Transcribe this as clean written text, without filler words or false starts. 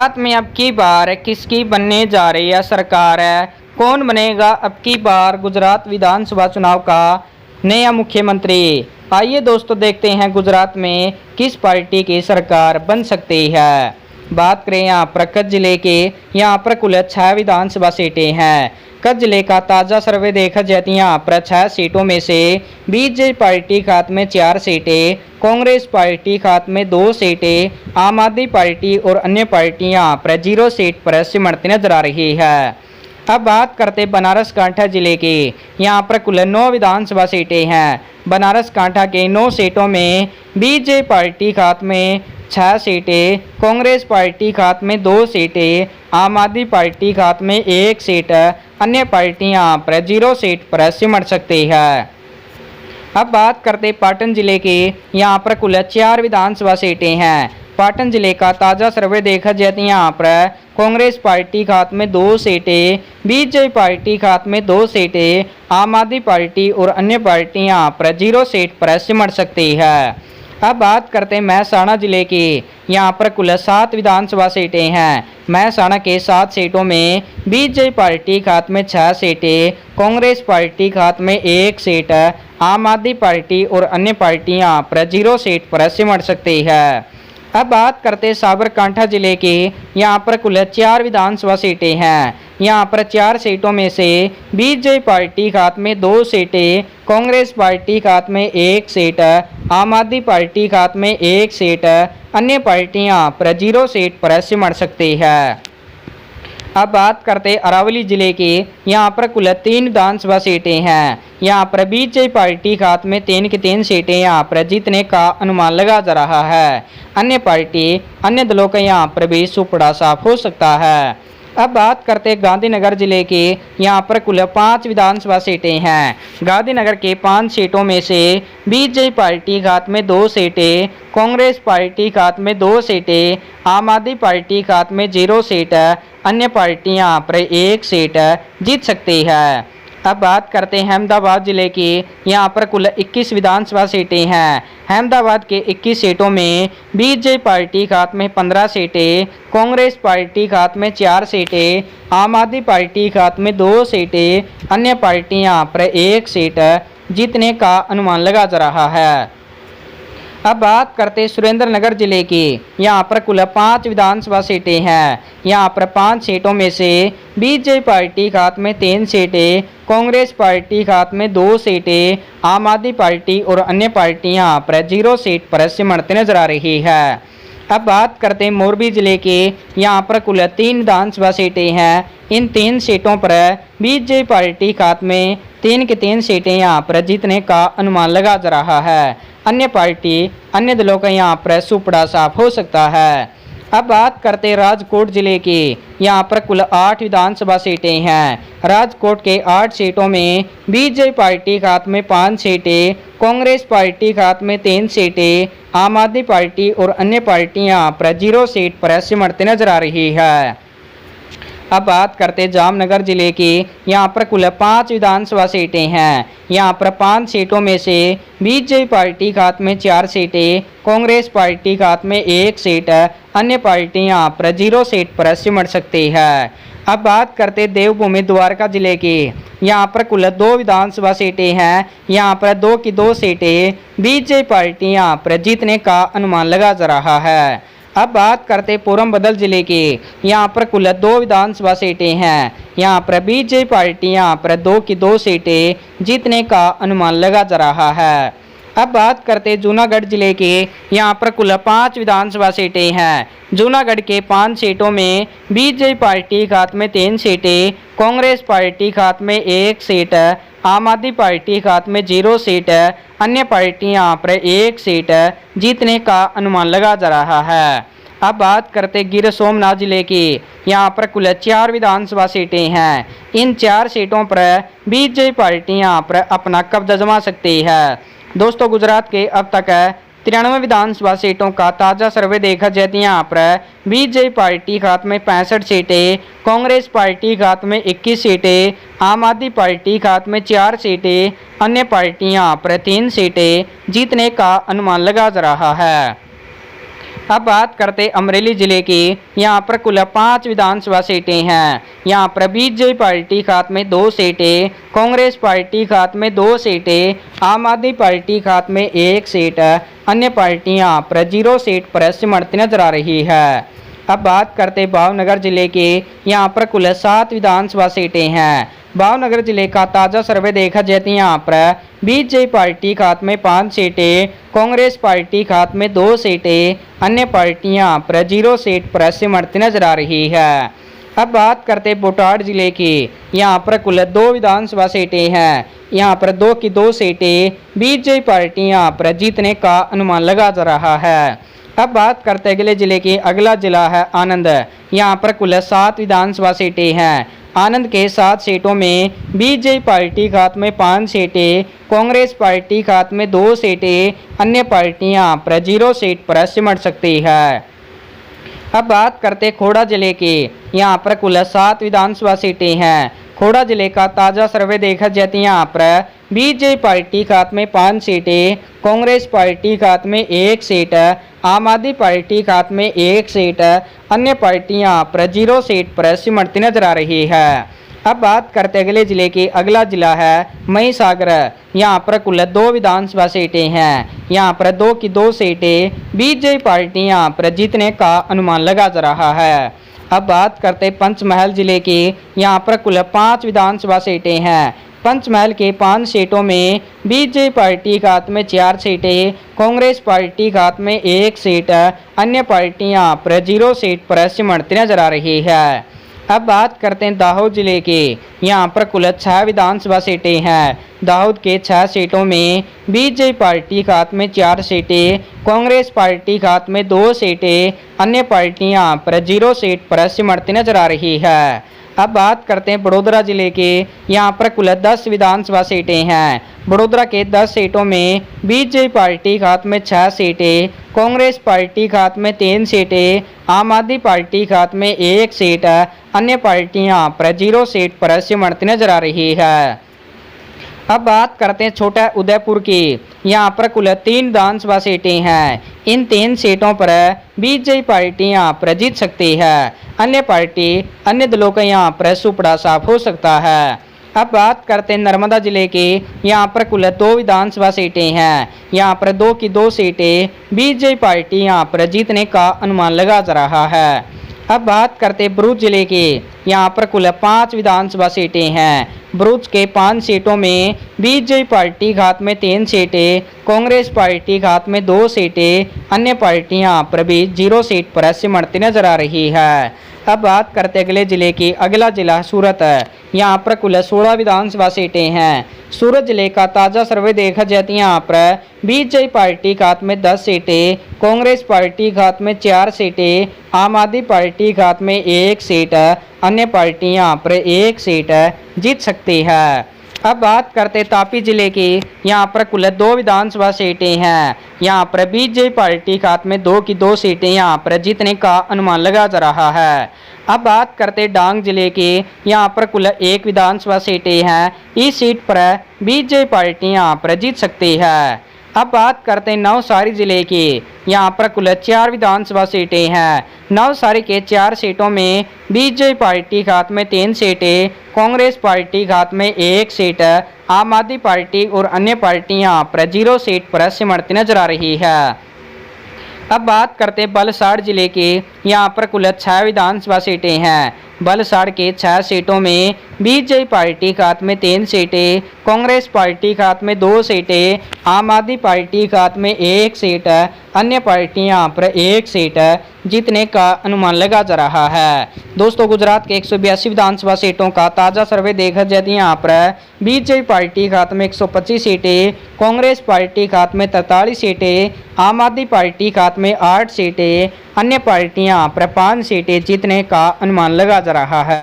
गुजरात में अब की बार किसकी बनने जा रही है सरकार है? कौन बनेगा अब की बार गुजरात विधानसभा चुनाव का नया मुख्यमंत्री? आइए दोस्तों देखते हैं गुजरात में किस पार्टी की सरकार बन सकती है। बात करें यहाँ पर कच्छ जिले के, यहाँ पर कुल 6 विधानसभा सीटें हैं। कच्छ जिले का ताज़ा सर्वे देखा जाए तो यहाँ पर 6 सीटों में से बीजेपी पार्टी खाते में 4 सीटें, कांग्रेस पार्टी खाते में 2 सीटें, आम आदमी पार्टी और अन्य पार्टियां यहाँ पर 0 सीट पर सिमटती नजर आ रही है। अब बात करते बनारस कांठा जिले की, यहाँ पर कुल 9 विधानसभा सीटें हैं। बनारस कांठा के 9 सीटों में बीजेपी पार्टी खाते में 6 सीटें, कांग्रेस पार्टी खाते में 2 सीटें, आम आदमी पार्टी खाते में 1 सीट, अन्य पार्टियां यहाँ पर 0 सीट पर सिमट सकती है। अब बात करते पाटन जिले की, यहाँ पर कुल 4 विधानसभा सीटें हैं। पाटन जिले का ताज़ा सर्वे देखा जाए तो यहाँ पर कांग्रेस पार्टी खाते में 2 सीटें, बीजेपी पार्टी खाते में 2 सीटें, आम आदमी पार्टी और अन्य पार्टियां यहाँ पर 0 सीट पर सिमट सकती है। अब बात करते हैं महसाणा जिले की, यहाँ पर कुल 7 विधानसभा सीटें हैं। महसाणा के 7 सीटों में बीजेपी पार्टी खाते में 6 सीटें, कांग्रेस पार्टी खाते में 1 सीट, आम आदमी पार्टी और अन्य पार्टियां यहाँ पर 0 सीट पर सिमट सकती है। अब बात करते साबरकांठा जिले की, यहाँ पर कुल 4 विधानसभा सीटें हैं। यहाँ पर 4 सीटों में से बीजेपी पार्टी खाते में 2 सीटें, कांग्रेस पार्टी खाते में 1 सीट, आम आदमी पार्टी खाते में 1 सीट, अन्य पार्टियां यहाँ पर 0 सीट पर सिमट सकती है। अब बात करते अरावली जिले की, यहाँ पर कुल 3 विधानसभा सीटें हैं। यहाँ पर बीजेपी पार्टी खाते में 3 की 3 सीटें यहाँ पर जीतने का अनुमान लगा जा रहा है। अन्य दलों का यहाँ पर भी सुपड़ा साफ हो सकता है। अब बात करते गांधीनगर जिले की, यहाँ पर कुल 5 विधानसभा सीटें हैं। गांधीनगर के 5 सीटों में से बीजेपी पार्टी खाते में 2 सीटें, कांग्रेस पार्टी खाते में 2 सीटें, आम आदमी पार्टी खाते में 0 सीट, अन्य पार्टियां यहाँ पर 1 सीट जीत सकती है। अब बात करते हैं अहमदाबाद जिले की, यहाँ पर कुल 21 विधानसभा सीटें हैं। अहमदाबाद के 21 सीटों में बीजेपी पार्टी खाते में 15 सीटें, कांग्रेस पार्टी खाते में 4 सीटें, आम आदमी पार्टी खाते में 2 सीटें, अन्य पार्टियां यहाँ पर 1 सीट जीतने का अनुमान लगा जा रहा है। अब बात करते सुरेंद्रनगर जिले की, यहाँ पर कुल 5 विधानसभा सीटें हैं। यहाँ पर 5 सीटों में से बीजेपी पार्टी खाते में 3 सीटें, कांग्रेस पार्टी खाते में 2 सीटें, आम आदमी पार्टी और अन्य पार्टियां यहाँ पर 0 सीट पर सिमटती नजर आ रही है। अब बात करते हैं मोरबी जिले के, यहाँ पर कुल 3 विधानसभा सीटें हैं। इन 3 सीटों पर बीजेपी पार्टी खाते में 3 की 3 सीटें यहाँ पर जीतने का अनुमान लगा जा रहा है। अन्य दलों का यहाँ पर सुपड़ा साफ हो सकता है। अब बात करते राजकोट जिले की, यहाँ पर कुल 8 विधानसभा सीटें हैं। राजकोट के 8 सीटों में बीजेपी पार्टी खाते में 5 सीटें, कांग्रेस पार्टी खाते में 3 सीटें, आम आदमी पार्टी और अन्य पार्टियां यहाँ पर 0 सीट पर सिमटती नजर आ रही है। अब बात करते जामनगर जिले की, यहाँ पर कुल 5 विधानसभा सीटें हैं। यहाँ पर 5 सीटों में से बीजेपी पार्टी खाते में 4 सीटें, कांग्रेस पार्टी खाते में 1 सीट, अन्य पार्टियां यहाँ पर 0 सीट पर सिमट सकती है। अब बात करते देवभूमि द्वारका जिले की, यहाँ पर कुल 2 विधानसभा सीटें हैं। यहाँ पर 2 की 2 सीटें बीजेपी पार्टी यहाँ पर जीतने का अनुमान लगा जा रहा है। अब बात करते पोरबंदर जिले की, यहाँ पर कुल 2 विधानसभा सीटें हैं। यहाँ पर बीजेपी पार्टी यहाँ पर 2 की 2 सीटें जीतने का अनुमान लगा जा रहा है। अब बात करते जूनागढ़ जिले के, यहाँ पर कुल 5 विधानसभा सीटें हैं। जूनागढ़ के 5 सीटों में बीजेपी पार्टी खाते में 3 सीटें, कांग्रेस पार्टी खाते में 1 सीट, आम आदमी पार्टी खाते में 0 सीट, अन्य पार्टियां यहाँ पर 1 सीट जीतने का अनुमान लगा जा रहा है। अब बात करते गिर सोमनाथ जिले की, यहाँ पर कुल 4 विधानसभा सीटें हैं। इन 4 सीटों पर बीजेपी पार्टी यहाँ पर अपना कब्जा जमा सकती है। दोस्तों गुजरात के अब तक 93 विधानसभा सीटों का ताज़ा सर्वे देखा जाए तो यहाँ पर बीजेपी पार्टी खाते में 65 सीटें, कांग्रेस पार्टी खाते में 21 सीटें, आम आदमी पार्टी खाते में 4 सीटें, अन्य पार्टियां यहाँ पर 3 सीटें जीतने का अनुमान लगा जा रहा है। अब बात करते अमरेली जिले की। यहाँ पर कुल 5 विधानसभा सीटें हैं। यहाँ पर बीजेपी पार्टी खाते में 2 सीटें, कांग्रेस पार्टी खाते में 2 सीटें, आम आदमी पार्टी खाते में 1 सीट, अन्य पार्टियां पर 0 सीट पर सिमटती नजर आ रही है। अब बात करते भावनगर जिले के। यहाँ पर कुल 7 विधानसभा सीटें हैं। भावनगर जिले का ताज़ा सर्वे देखा जाए तो यहाँ पर बीजेपी पार्टी खाते में 5 सीटें, कांग्रेस पार्टी खाते में 2 सीटें, अन्य पार्टियां पर 0 सीट पर सिमटती नजर आ रही है। अब बात करते बोटाड जिले की। यहाँ पर कुल 2 विधानसभा सीटें हैं। यहाँ पर 2 की 2 सीटें बीजेपी पार्टियां पर जीतने का अनुमान लगा जा रहा है। अब बात करते अगले जिले की। अगला जिला है आनंद। यहाँ पर कुल 7 विधानसभा सीटें हैं। आनंद के 7 सीटों में बीजेपी पार्टी खाते में 5 सीटें, कांग्रेस पार्टी खाते में 2 सीटें, अन्य पार्टियां पर 0 सीट पर सिमट सकती है। अब बात करते खोड़ा जिले की। यहाँ पर कुल 7 विधानसभा सीटें हैं। खोड़ा जिले का ताज़ा सर्वे देखा जाए तो यहाँ पर बीजेपी पार्टी खाते में 5 सीटें, कांग्रेस पार्टी खाते में 1 सीट, आम आदमी पार्टी खाते में 1 सीट, अन्य पार्टियां पर 0 सीट पर सिमटती नजर आ रही है। अब बात करते अगले जिले की। अगला जिला है महिसागर। यहाँ पर कुल 2 विधानसभा सीटें हैं। यहाँ पर 2 की 2 सीटें बीजेपी पार्टियां पर जीतने का अनुमान लगा जा रहा है। अब बात करते पंचमहल जिले की। यहाँ पर कुल 5 विधानसभा सीटें हैं। पंचमहल के 5 सीटों में बीजेपी पार्टी खाते में 4 सीटें, कांग्रेस पार्टी खाते में 1 सीट, अन्य पार्टियां पर 0 सीट पर सिमटती नजर आ रही है। अब बात करते हैं दाहोद जिले की। यहाँ पर कुल 6 विधानसभा सीटें हैं। दाहोद के 6 सीटों में बीजेपी पार्टी खाते में 4 सीटें, कांग्रेस पार्टी खाते में 2 सीटें, अन्य पार्टियां पर 0 सीट पर सिमटती नजर आ रही है। अब बात करते हैं बड़ोदरा जिले के। यहाँ पर कुल 10 विधानसभा सीटें हैं। बड़ोदरा के 10 सीटों में बीजेपी पार्टी खाते में 6 सीटें, कांग्रेस पार्टी खाते में 3 सीटें, आम आदमी पार्टी खाते में 1 सीट, अन्य पार्टियां पर 0 सीट पर सिमटती नजर आ रही है। अब बात करते हैं छोटा उदयपुर की। यहाँ पर कुल 3 विधानसभा सीटें हैं। इन 3 सीटों पर बीजेपी पार्टियां पर जीत सकती है। अन्य पार्टी अन्य दलों का यहाँ पर सुपड़ा साफ हो सकता है। अब बात करते हैं नर्मदा जिले की। यहाँ पर कुल 2 विधानसभा सीटें हैं। यहाँ पर 2 की 2 सीटें बीजेपी पार्टी यहाँ पर जीतने का अनुमान लगा जा रहा है। अब बात करते भरूच जिले की। यहाँ पर कुल 5 विधानसभा सीटें हैं। भरूच के 5 सीटों में बीजेपी पार्टी खाते में 3 सीटें, कांग्रेस पार्टी खाते में 2 सीटें, अन्य पार्टियां पर भी 0 सीट पर सिमटती नजर आ रही है। अब बात करते अगले जिले की। अगला जिला सूरत है। यहाँ पर कुल 16 विधानसभा सीटें हैं। सूरत जिले का ताज़ा सर्वे देखा जाए तो यहाँ पर बीजेपी पार्टी खाते में 10 सीटें, कांग्रेस पार्टी खाते में 4 सीटें, आम आदमी पार्टी खाते में 1 सीट, अन्य पार्टियां पर 1 सीट जीत सकती है। अब बात करते तापी जिले की। यहाँ पर कुल 2 विधानसभा सीटें हैं। यहाँ पर बीजेपी पार्टी खाते में 2 की 2 सीटें यहाँ पर जीतने का अनुमान लगा जा रहा है। अब बात करते डांग जिले की। यहाँ पर कुल 1 विधानसभा सीटें हैं। इस सीट पर बीजेपी पार्टी यहाँ पर जीत सकती है। अब बात करते हैं नवसारी जिले की। यहाँ पर कुल 4 विधानसभा सीटें हैं। नवसारी के 4 सीटों में बीजेपी पार्टी खाते में 3 सीटें, कांग्रेस पार्टी खाते में 1 सीट, आम आदमी पार्टी और अन्य पार्टियां पर 0 सीट पर सिमटती नजर आ रही है। अब बात करते हैं बलसाड़ जिले की। यहाँ पर कुल 6 विधानसभा सीटें हैं। बलसाड़ के 6 सीटों में बीजेपी पार्टी खाते में 3 सीटें, कांग्रेस पार्टी खाते में 2 सीटें, आम आदमी पार्टी खाते में 1 सीट, अन्य पार्टियां पर 1 सीट जीतने का अनुमान लगा जा रहा है। दोस्तों, गुजरात के 182 विधानसभा सीटों का ताज़ा सर्वे देखा जाए तो यहाँ पर बीजेपी पार्टी खाते में 125 सीटें, कांग्रेस पार्टी खाते में 43 सीटें, आम आदमी पार्टी खाते में 8 सीटें, अन्य पार्टियां पर 5 सीटें जीतने का अनुमान लगा जा रहा है।